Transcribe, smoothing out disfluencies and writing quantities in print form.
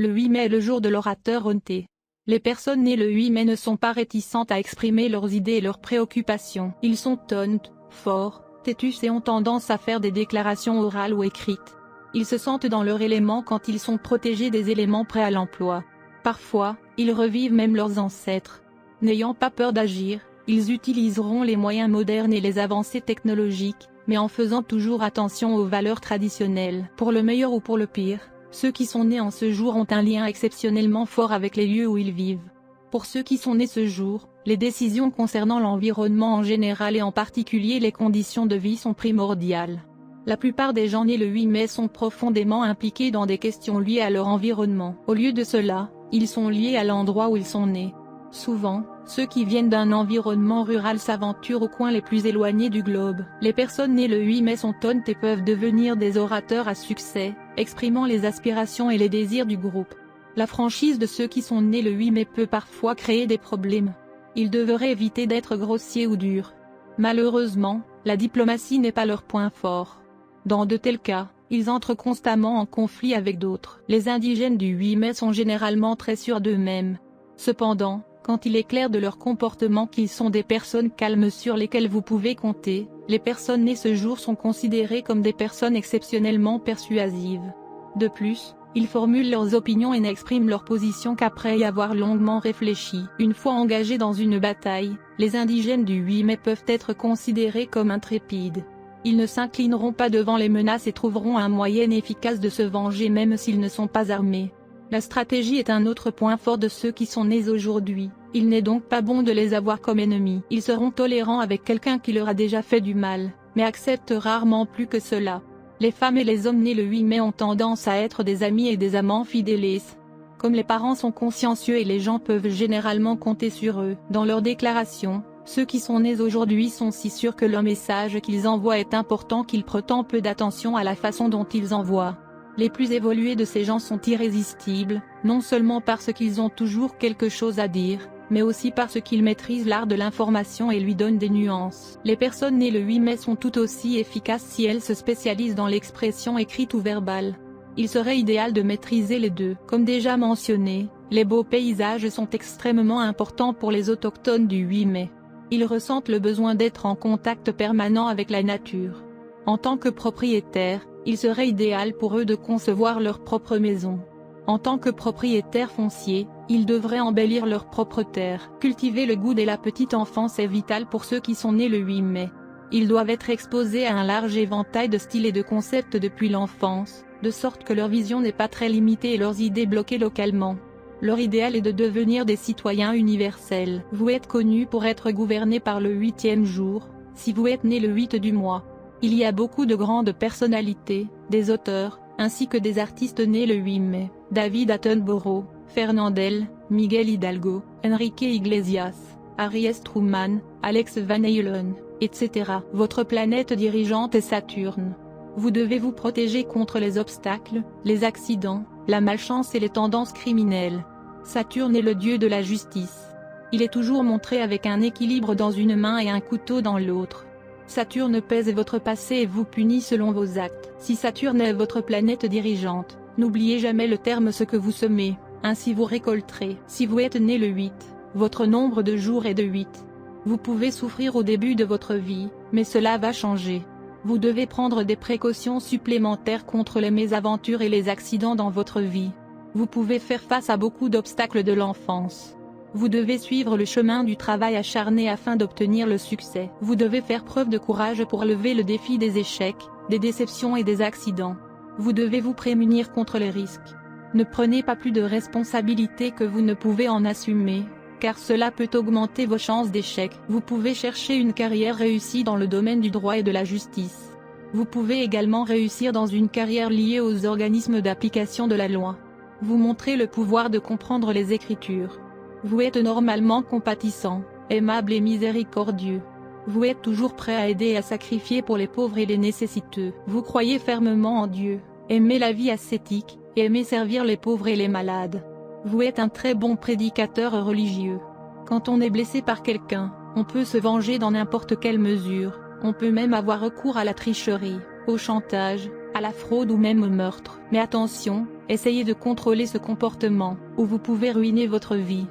Le 8 mai est le jour de l'orateur honté. Les personnes nées le 8 mai ne sont pas réticentes à exprimer leurs idées et leurs préoccupations. Ils sont honnêtes, forts, têtus et ont tendance à faire des déclarations orales ou écrites. Ils se sentent dans leur élément quand ils sont protégés des éléments prêts à l'emploi. Parfois, ils revivent même leurs ancêtres. N'ayant pas peur d'agir, ils utiliseront les moyens modernes et les avancées technologiques, mais en faisant toujours attention aux valeurs traditionnelles. Pour le meilleur ou pour le pire, ceux qui sont nés en ce jour ont un lien exceptionnellement fort avec les lieux où ils vivent. Pour ceux qui sont nés ce jour, les décisions concernant l'environnement en général et en particulier les conditions de vie sont primordiales. La plupart des gens nés le 8 mai sont profondément impliqués dans des questions liées à leur environnement. Au lieu de cela, ils sont liés à l'endroit où ils sont nés. Souvent, ceux qui viennent d'un environnement rural s'aventurent aux coins les plus éloignés du globe. Les personnes nées le 8 mai sont honnêtes et peuvent devenir des orateurs à succès, exprimant les aspirations et les désirs du groupe. La franchise de ceux qui sont nés le 8 mai peut parfois créer des problèmes. Ils devraient éviter d'être grossiers ou durs. Malheureusement, la diplomatie n'est pas leur point fort. Dans de tels cas, ils entrent constamment en conflit avec d'autres. Les indigènes du 8 mai sont généralement très sûrs d'eux-mêmes. Cependant, quand il est clair de leur comportement qu'ils sont des personnes calmes sur lesquelles vous pouvez compter, les personnes nées ce jour sont considérées comme des personnes exceptionnellement persuasives. De plus, ils formulent leurs opinions et n'expriment leur position qu'après y avoir longuement réfléchi. Une fois engagés dans une bataille, les indigènes du 8 mai peuvent être considérés comme intrépides. Ils ne s'inclineront pas devant les menaces et trouveront un moyen efficace de se venger même s'ils ne sont pas armés. La stratégie est un autre point fort de ceux qui sont nés aujourd'hui. Il n'est donc pas bon de les avoir comme ennemis. Ils seront tolérants avec quelqu'un qui leur a déjà fait du mal, mais acceptent rarement plus que cela. Les femmes et les hommes nés le 8 mai ont tendance à être des amis et des amants fidèles. Comme les parents sont consciencieux et les gens peuvent généralement compter sur eux dans leurs déclarations, ceux qui sont nés aujourd'hui sont si sûrs que le message qu'ils envoient est important qu'ils prêtent peu d'attention à la façon dont ils envoient. Les plus évolués de ces gens sont irrésistibles, non seulement parce qu'ils ont toujours quelque chose à dire, mais aussi parce qu'ils maîtrisent l'art de l'information et lui donnent des nuances. Les personnes nées le 8 mai sont tout aussi efficaces si elles se spécialisent dans l'expression écrite ou verbale. Il serait idéal de maîtriser les deux. Comme déjà mentionné, les beaux paysages sont extrêmement importants pour les autochtones du 8 mai. Ils ressentent le besoin d'être en contact permanent avec la nature. En tant que propriétaires, il serait idéal pour eux de concevoir leur propre maison. En tant que propriétaires fonciers, ils devraient embellir leur propre terre. Cultiver le goût dès la petite enfance est vital pour ceux qui sont nés le 8 mai. Ils doivent être exposés à un large éventail de styles et de concepts depuis l'enfance, de sorte que leur vision n'est pas très limitée et leurs idées bloquées localement. Leur idéal est de devenir des citoyens universels. Vous êtes connus pour être gouvernés par le 8e jour, si vous êtes né le 8 du mois. Il y a beaucoup de grandes personnalités, des auteurs, ainsi que des artistes nés le 8 mai. David Attenborough, Fernandel, Miguel Hidalgo, Enrique Iglesias, Harry S. Truman, Alex Van Halen, etc. Votre planète dirigeante est Saturne. Vous devez vous protéger contre les obstacles, les accidents, la malchance et les tendances criminelles. Saturne est le dieu de la justice. Il est toujours montré avec un équilibre dans une main et un couteau dans l'autre. Saturne pèse votre passé et vous punit selon vos actes. Si Saturne est votre planète dirigeante, n'oubliez jamais le terme ce que vous semez, ainsi vous récolterez. Si vous êtes né le 8, votre nombre de jours est de 8. Vous pouvez souffrir au début de votre vie, mais cela va changer. Vous devez prendre des précautions supplémentaires contre les mésaventures et les accidents dans votre vie. Vous pouvez faire face à beaucoup d'obstacles de l'enfance. Vous devez suivre le chemin du travail acharné afin d'obtenir le succès. Vous devez faire preuve de courage pour relever le défi des échecs, des déceptions et des accidents. Vous devez vous prémunir contre les risques. Ne prenez pas plus de responsabilités que vous ne pouvez en assumer, car cela peut augmenter vos chances d'échec. Vous pouvez chercher une carrière réussie dans le domaine du droit et de la justice. Vous pouvez également réussir dans une carrière liée aux organismes d'application de la loi. Vous montrez le pouvoir de comprendre les Écritures. Vous êtes normalement compatissant, aimable et miséricordieux. Vous êtes toujours prêt à aider et à sacrifier pour les pauvres et les nécessiteux. Vous croyez fermement en Dieu, aimez la vie ascétique, et aimez servir les pauvres et les malades. Vous êtes un très bon prédicateur religieux. Quand on est blessé par quelqu'un, on peut se venger dans n'importe quelle mesure, on peut même avoir recours à la tricherie, au chantage, à la fraude ou même au meurtre. Mais attention, essayez de contrôler ce comportement, ou vous pouvez ruiner votre vie.